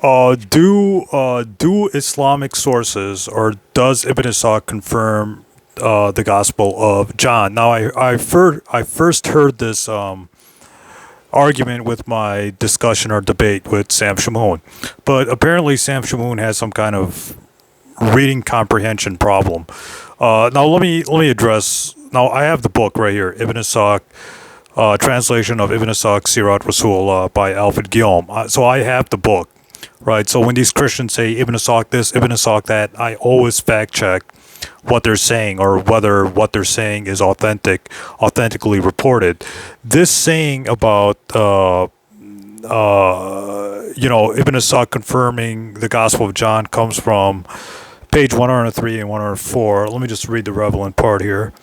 Do Islamic sources or does Ibn Ishaq confirm the Gospel of John? Now, I first heard this argument with my discussion or debate with Sam Shamoun, but apparently Sam Shamoun has some kind of reading comprehension problem. Now, let me address. Now, I have the book right here, Ibn Ishaq. Translation of Ibn Ishaq Sirat Rasul by Alfred Guillaume. So I have the book, right? So when these Christians say Ibn Ishaq this, Ibn Ishaq that, I always fact check what they're saying or whether what they're saying is authentically reported. This saying about Ibn Ishaq confirming the Gospel of John comes from page 103 and 104. Let me just read the relevant part here.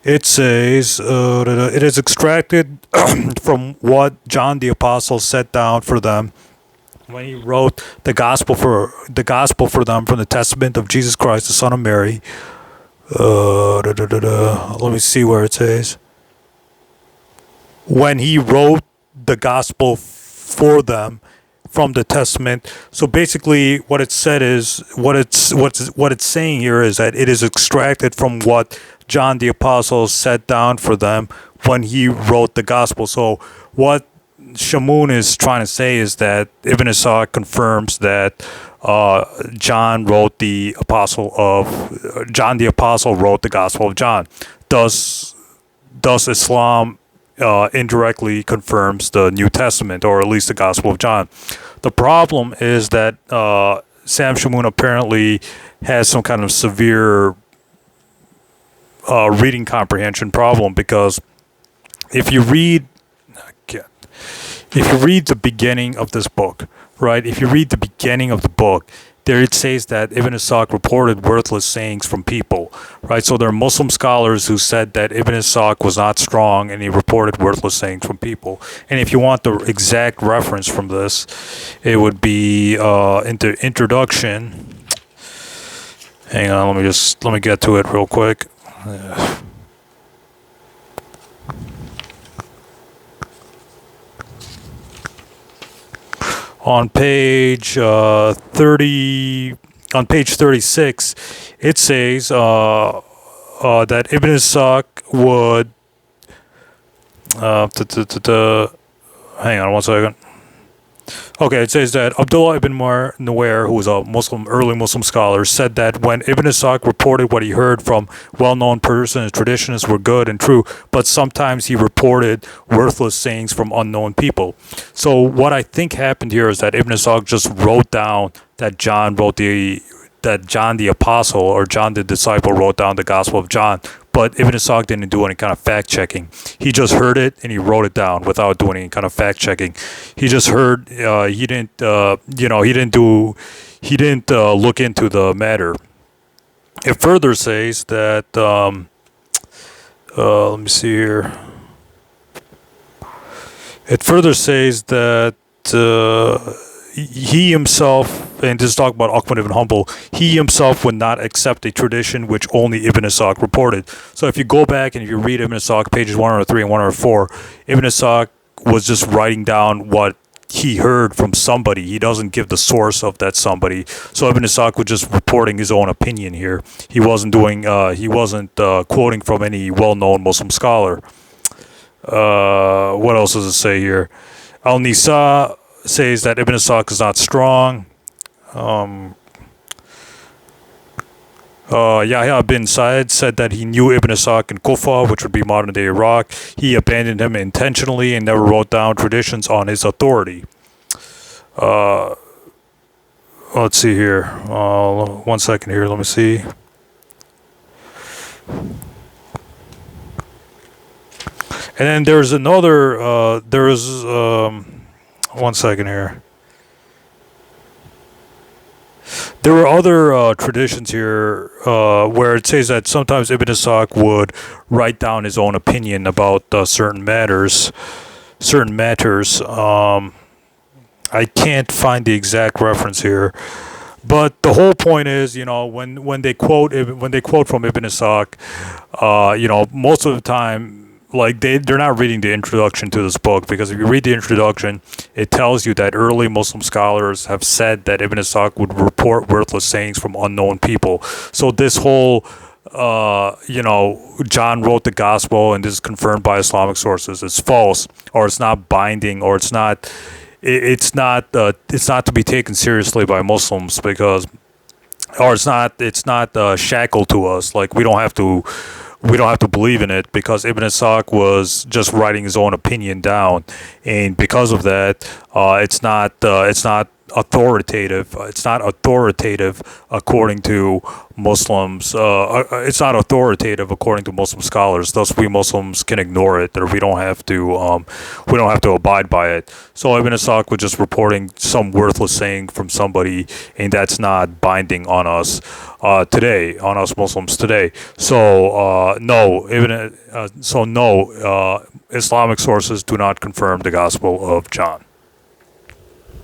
It says, it is extracted from what John the Apostle set down for them when he wrote the gospel for them from the testament of Jesus Christ, the Son of Mary. Let me see where it says. When he wrote the gospel for them from the testament. So basically what it said is what it's saying here is that it is extracted from what John the Apostle set down for them when he wrote the gospel. So what Shamoun is trying to say is that Ibn Ishaq confirms that John the Apostle wrote the Gospel of John. Thus Islam indirectly confirms the New Testament, or at least the Gospel of John. The problem is that Sam Shamoun apparently has some kind of severe reading comprehension problem, because if you read the beginning of this book, right? If you read the beginning of the book, there it says that Ibn Ishaq reported worthless sayings from people, right? So there are Muslim scholars who said that Ibn Ishaq was not strong and he reported worthless sayings from people. And if you want the exact reference from this, it would be in the introduction. Hang on, let me get to it real quick. On page 36, it says that Ibn Ishaq would. Hang on one second. Okay, it says that Abdullah ibn Nuwair, who was a early Muslim scholar, said that when Ibn Ishaq reported what he heard from well-known persons, traditions were good and true, but sometimes he reported worthless sayings from unknown people. So what I think happened here is that Ibn Ishaq just wrote down that John the Apostle or John the Disciple wrote down the Gospel of John, but Ibn Ishaq didn't do any kind of fact checking. He just heard it and he wrote it down without doing any kind of fact checking. He just heard. He didn't look into the matter. It further says that. Let me see here. It further says that. He himself, and this is talking about Ahmad ibn Hanbal, he himself would not accept a tradition which only Ibn Ishaq reported. So if you go back and if you read Ibn Ishaq, pages 103 and 104, Ibn Ishaq was just writing down what he heard from somebody. He doesn't give the source of that somebody. So Ibn Ishaq was just reporting his own opinion here. He wasn't quoting from any well-known Muslim scholar. What else does it say here? Al-Nisa says that Ibn Ishaq is not strong. Yahya bin Sa'id said that he knew Ibn Ishaq in Kufa, which would be modern-day Iraq. He abandoned him intentionally and never wrote down traditions on his authority. Let's see here. 1 second here. Let me see. And then there's another. 1 second here. There were other traditions here where it says that sometimes Ibn Ishaq would write down his own opinion about certain matters. I can't find the exact reference here, but the whole point is, when they quote from Ibn Ishaq, most of the time like they're not reading the introduction to this book, because if you read the introduction, it tells you that early Muslim scholars have said that Ibn Ishaq would report worthless sayings from unknown people. So this whole John wrote the gospel and this is confirmed by Islamic sources, it's false, or it's not binding, or it's not to be taken seriously by Muslims, because or it's not shackled to us. Like we don't have to believe in it, because Ibn Ishaq was just writing his own opinion down, and because of that, it's not authoritative. It's not authoritative according to Muslims. It's not authoritative according to Muslim scholars. Thus, we Muslims can ignore it, or we don't have to abide by it. So Ibn Ishaq was just reporting some worthless saying from somebody, and that's not binding on us today, on us Muslims today. So no, Islamic sources do not confirm the Gospel of John.